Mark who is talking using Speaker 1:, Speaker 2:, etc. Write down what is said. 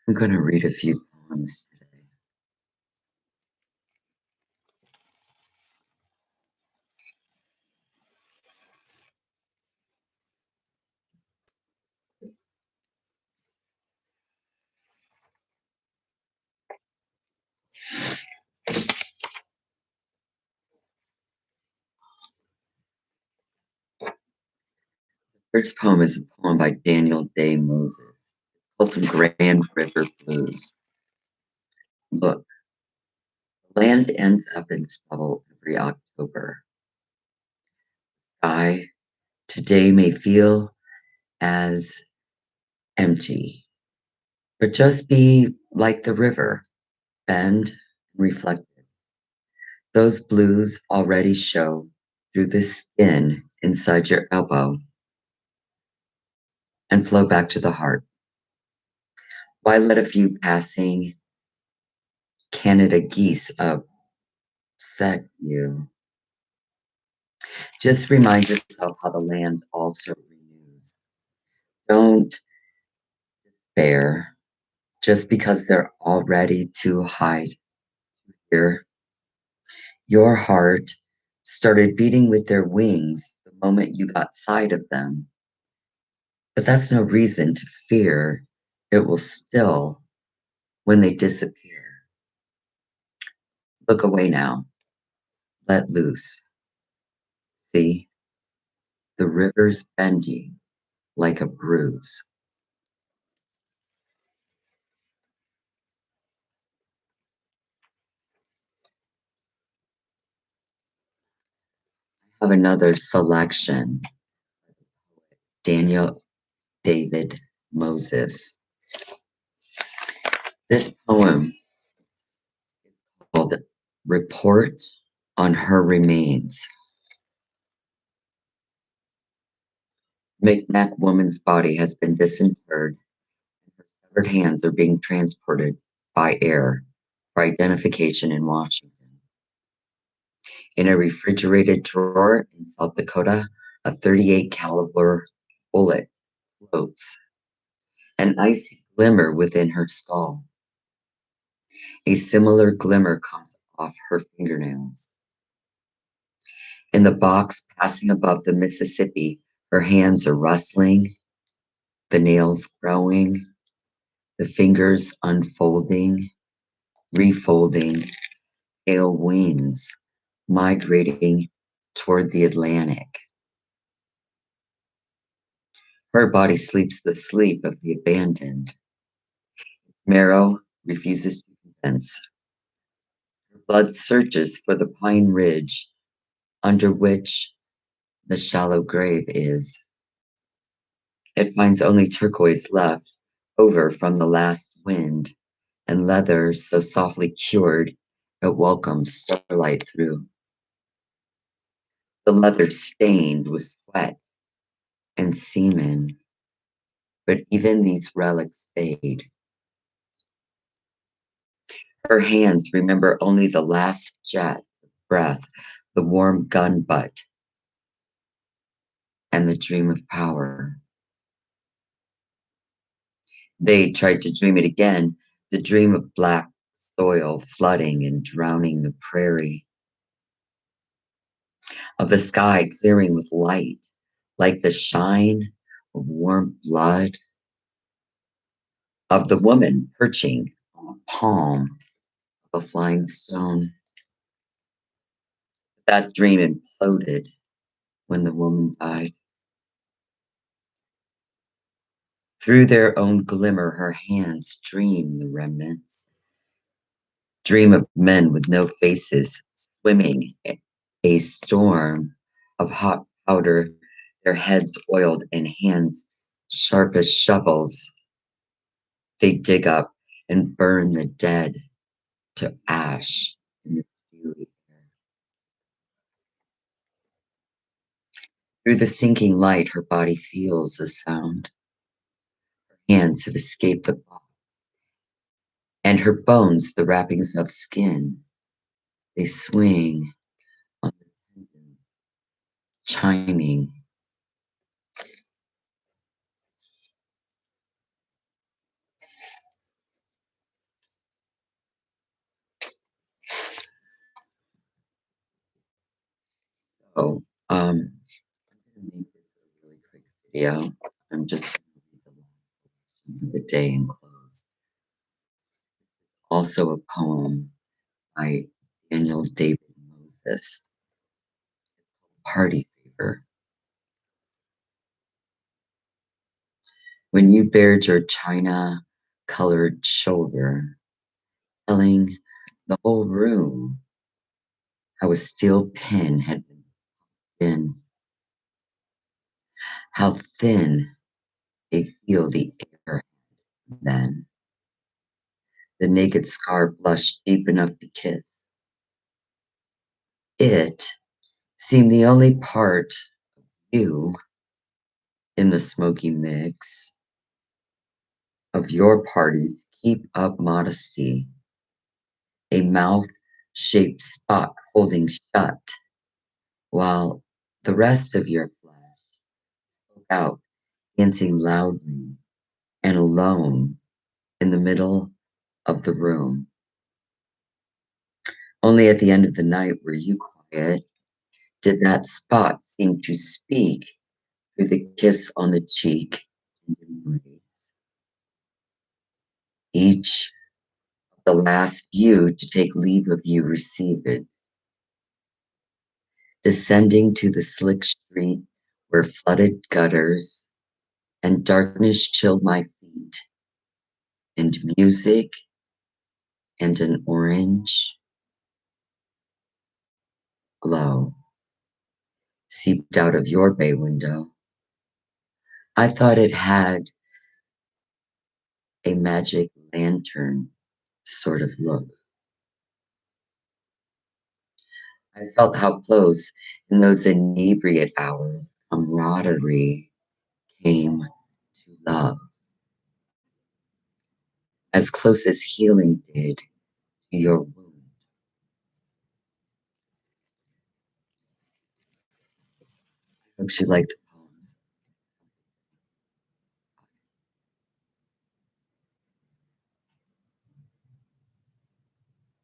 Speaker 1: I'm going to read a few poems today. First poem is a poem by Daniel Day Moses called Some Grand River Blues. Look, the land ends up in stubble every October. I today may feel as empty, but just be like the river, bend and reflected. Those blues already show through the skin inside your elbow and flow back to the heart. Why let a few passing Canada geese upset you? Just remind yourself how the land also renews. Don't despair just because they're already too high here. Your heart started beating with their wings the moment you got sight of them. But that's no reason to fear it will still when they disappear. Look away now. Let loose. See, the river's bending like a bruise. I have another selection. Daniel David Moses. This poem is called Report on Her Remains. Micmac woman's body has been disinterred. Her severed hands are being transported by air for identification in Washington. In a refrigerated drawer in South Dakota, a 38 caliber bullet floats, an icy glimmer within her skull. A similar glimmer comes off her fingernails. In the box passing above the Mississippi, her hands are rustling, the nails growing, the fingers unfolding, refolding, pale wings migrating toward the Atlantic. Her body sleeps the sleep of the abandoned. Marrow refuses to convince. Her blood searches for the pine ridge under which the shallow grave is. It finds only turquoise left over from the last wind, and leather so softly cured it welcomes starlight through. The leather stained with sweat and semen, but even these relics fade. Her hands remember only the last jet of breath, the warm gun butt, and the dream of power. They tried to dream it again, the dream of black soil flooding and drowning the prairie, of the sky clearing with light, like the shine of warm blood, of the woman perching on a palm of a flying stone. That dream imploded when the woman died. Through their own glimmer, her hands dream the remnants, dream of men with no faces, swimming a storm of hot powder, their heads oiled and hands sharp as shovels. They dig up and burn the dead to ash in the steely air. Through the sinking light, her body feels the sound. Her hands have escaped the box, and her bones the wrappings of skin. They swing on the tendons, chiming. Oh, I'm gonna make this a really quick video. I'm just gonna read the last section of the day and close. Also a poem by Daniel David Moses, Party Favor. When you bared your china colored shoulder, telling the whole room how a steel pin had been, how thin they feel the air then. The naked scar blushed deep enough to kiss. It seemed the only part you in the smoky mix of your parties keep up modesty, a mouth-shaped spot holding shut, while the rest of your flesh spoke out, dancing loudly and alone in the middle of the room. Only at the end of the night were you quiet. Did that spot seem to speak through the kiss on the cheek and embrace? Each of the last few to take leave of you receive it, descending to the slick street where flooded gutters and darkness chilled my feet, and music and an orange glow seeped out of your bay window. I thought it had a magic lantern sort of look. I felt how close in those inebriate hours camaraderie came to love, as close as healing did to your wound. Hope you liked